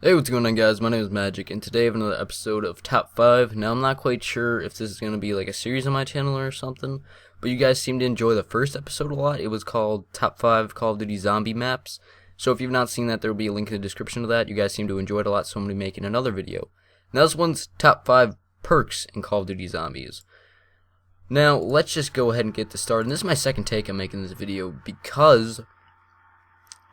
Hey, what's going on, guys? My name is Magic, and today I have another episode of Top 5. Now, I'm not quite sure if this is going to be like a series on my channel or something, but you guys seem to enjoy the first episode a lot. It was called Top 5 Call of Duty Zombie Maps. So if you've not seen that, there will be a link in the description of that. You guys seem to enjoy it a lot, so I'm going to be making another video. Now, this one's Top 5 Perks in Call of Duty Zombies. Now, let's just go ahead and get this started. And this is my second take on making this video because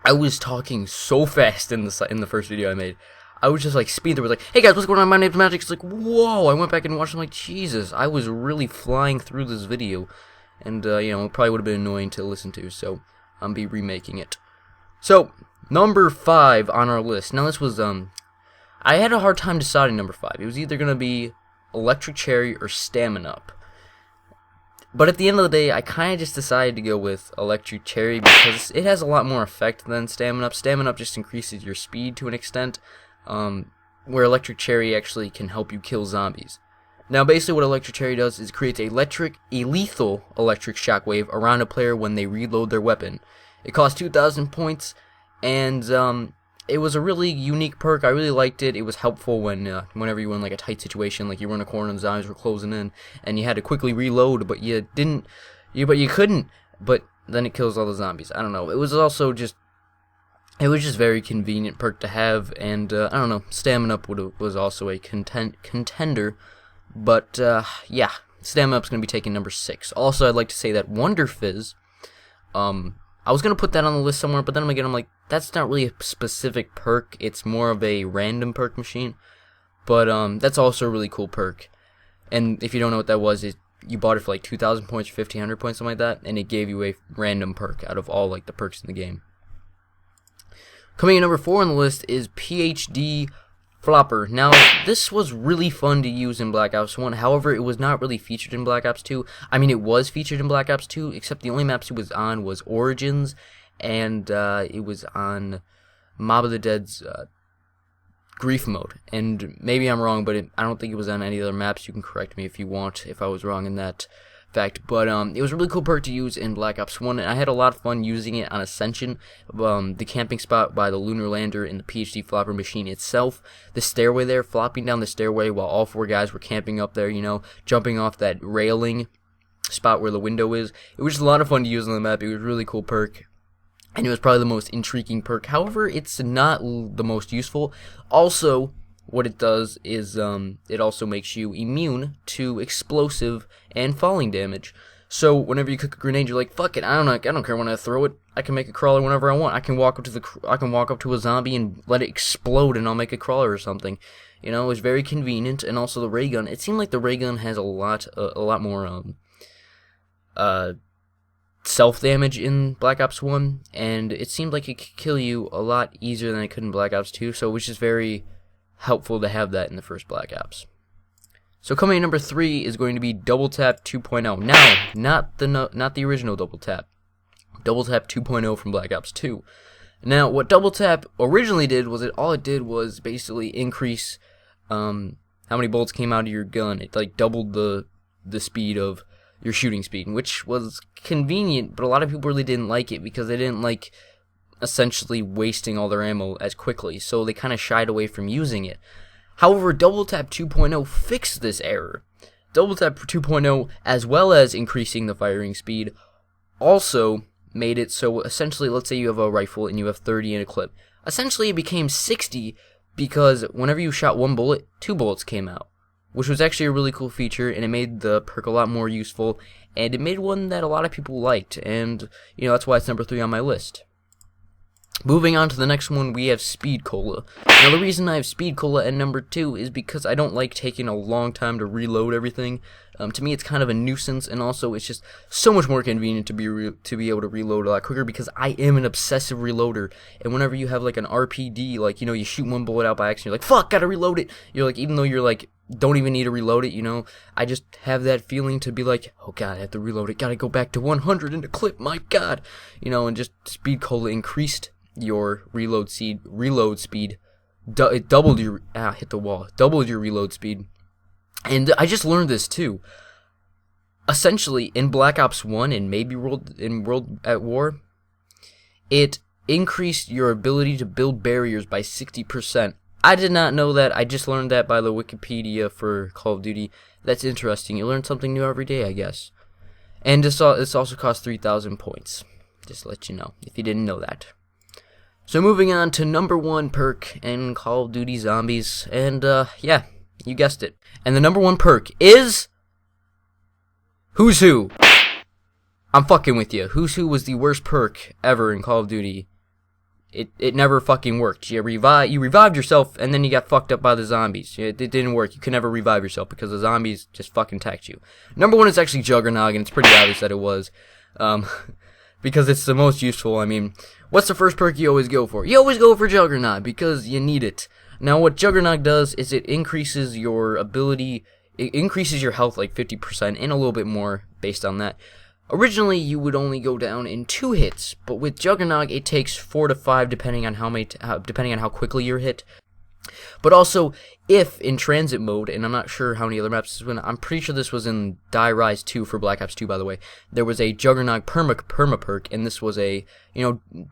I was talking so fast in the first video I made. I was just like speeding through. I was like, "Hey guys, what's going on? My name's Magic." It's like, whoa! I went back and watched. I'm like, Jesus, I was really flying through this video, and it probably would have been annoying to listen to. So I'm be remaking it. So number 5 on our list. Now this was I had a hard time deciding number 5. It was either gonna be Electric Cherry or Stamina Up. But at the end of the day, I kind of just decided to go with Electric Cherry because it has a lot more effect than Stamina Up. Stamina Up just increases your speed to an extent, where Electric Cherry actually can help you kill zombies. Now, basically what Electric Cherry does is creates a lethal electric shockwave around a player when they reload their weapon. It costs 2,000 points, and it was a really unique perk. I really liked it. It was helpful whenever you were in like a tight situation, like you were in a corner and zombies were closing in, and you had to quickly reload, but you couldn't. But then it kills all the zombies. I don't know. It was just very convenient perk to have, and I don't know. Stamina Up was also a contender, but yeah, Stamina Up's gonna be taking number 6. Also, I'd like to say that Wonder Fizz, I was going to put that on the list somewhere, but then again, I'm like, that's not really a specific perk. It's more of a random perk machine. But that's also a really cool perk. And if you don't know what that was, you bought it for like 2,000 points or 1,500 points, something like that, and it gave you a random perk out of all like the perks in the game. Coming in number 4 on the list is PhD Flopper. Now, this was really fun to use in Black Ops 1. However, it was not really featured in Black Ops 2. I mean, it was featured in Black Ops 2, except the only maps it was on was Origins, and it was on Mob of the Dead's Grief Mode. And maybe I'm wrong, but I don't think it was on any other maps. You can correct me if you want, if I was wrong in that fact. But it was a really cool perk to use in Black Ops 1, and I had a lot of fun using it on Ascension, the camping spot by the Lunar Lander and the PhD Flopper machine itself, the stairway there, flopping down the stairway while all 4 guys were camping up there, jumping off that railing spot where the window is. It was just a lot of fun to use on the map. It was a really cool perk, and it was probably the most intriguing perk. However, it's not the most useful. Also, what it does is it also makes you immune to explosive and falling damage. So whenever you cook a grenade, you're like, fuck it, I don't care when I throw it. I can make a crawler whenever I want. I can walk up to a zombie and let it explode, and I'll make a crawler or something. It's very convenient. And also the ray gun. It seemed like the ray gun has a lot more self damage in Black Ops 1, and it seemed like it could kill you a lot easier than it could in Black Ops 2. So it was just very helpful to have that in the first Black Ops. So coming in number 3 is going to be Double Tap 2.0. Now, not the original Double Tap. Double Tap 2.0 from Black Ops 2. Now, what Double Tap originally did was all it did was basically increase how many bullets came out of your gun. It like doubled the speed of your shooting speed, which was convenient, but a lot of people really didn't like it because they didn't like essentially wasting all their ammo as quickly, so they kind of shied away from using it. However, Double Tap 2.0 fixed this error. Double Tap 2.0, as well as increasing the firing speed, also made it so essentially, let's say you have a rifle and you have 30 in a clip. Essentially, it became 60 because whenever you shot 1 bullet, 2 bullets came out, which was actually a really cool feature, and it made the perk a lot more useful, and it made one that a lot of people liked, and that's why it's number 3 on my list. Moving on to the next one, we have Speed Cola. Now, the reason I have Speed Cola at number 2 is because I don't like taking a long time to reload everything. To me, it's kind of a nuisance, and also it's just so much more convenient to be able to reload a lot quicker because I am an obsessive reloader. And whenever you have like an RPD, like you shoot 1 bullet out by accident, you're like, fuck, gotta reload it. You're like, even though you're like, don't even need to reload it, I just have that feeling to be like, oh god, I have to reload it. Gotta go back to 100 in the clip. My god, and just Speed Cola increased your reload speed. It doubled your doubled your reload speed. And I just learned this too. Essentially, in Black Ops 1 and maybe World at War, it increased your ability to build barriers by 60%. I did not know that. I just learned that by the Wikipedia for Call of Duty. That's interesting. You learn something new every day, I guess. And this also costs 3,000 points. Just to let you know, if you didn't know that. So moving on to number 1 perk in Call of Duty Zombies. And, yeah, you guessed it. And the number 1 perk is... Who's Who. I'm fucking with you. Who's Who was the worst perk ever in Call of Duty. It never fucking worked. You revived yourself, and then you got fucked up by the zombies. It didn't work. You could never revive yourself because the zombies just fucking attacked you. Number 1 is actually Juggernog, and it's pretty obvious that it was. Because it's the most useful. I mean, what's the first perk you always go for? You always go for Juggernog, because you need it. Now, what Juggernog does is it increases your ability, it increases your health like 50% and a little bit more based on that. Originally, you would only go down in 2 hits, but with Juggernog, it takes 4 to 5 depending on how quickly you're hit. But also, if in transit mode, and I'm not sure how many other maps this was, I'm pretty sure this was in Die Rise 2 for Black Ops 2, by the way, there was a Juggernog perma perk, and this was a,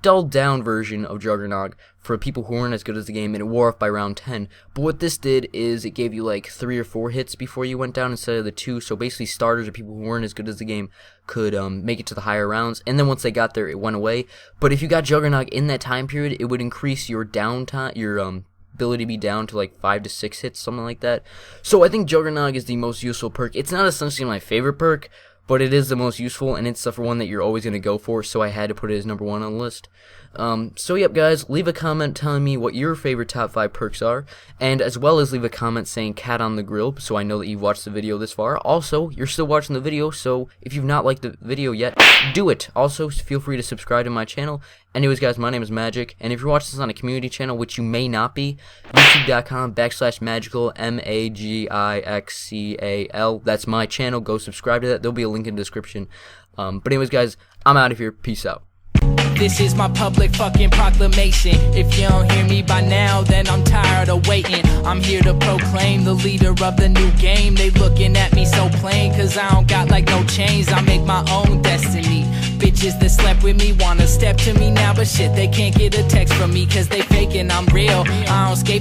dulled down version of Juggernog for people who weren't as good as the game, and it wore off by round 10. But what this did is it gave you like 3 or 4 hits before you went down instead of the 2, so basically starters or people who weren't as good as the game could make it to the higher rounds, and then once they got there, it went away. But if you got Juggernog in that time period, it would increase your downtime, your ability to be down to like 5 to 6 hits, something like that. So I think Juggernog is the most useful perk. It's not essentially my favorite perk, but it is the most useful, and it's the one that you're always going to go for, so I had to put it as number 1 on the list. So yep, guys, leave a comment telling me what your favorite top 5 perks are, and as well as leave a comment saying cat on the grill, so I know that you've watched the video this far. Also, you're still watching the video, so if you've not liked the video yet, do it. Also, feel free to subscribe to my channel. Anyways, guys, my name is Magic, and if you're watching this on a community channel, which you may not be, youtube.com/magical, MAGIXCAL, that's my channel. Go subscribe to that. There'll be a link in the description. But anyways, guys, I'm out of here. Peace out. This is my public fucking proclamation. If you don't hear me by now, then I'm tired of waiting. I'm here to proclaim the leader of the new game. They looking at me so plain, cause I don't got like no chains. I make my own destiny. Bitches that slept with me wanna step to me now, but shit, they can't get a text from me, cause they faking I'm real. I don't skate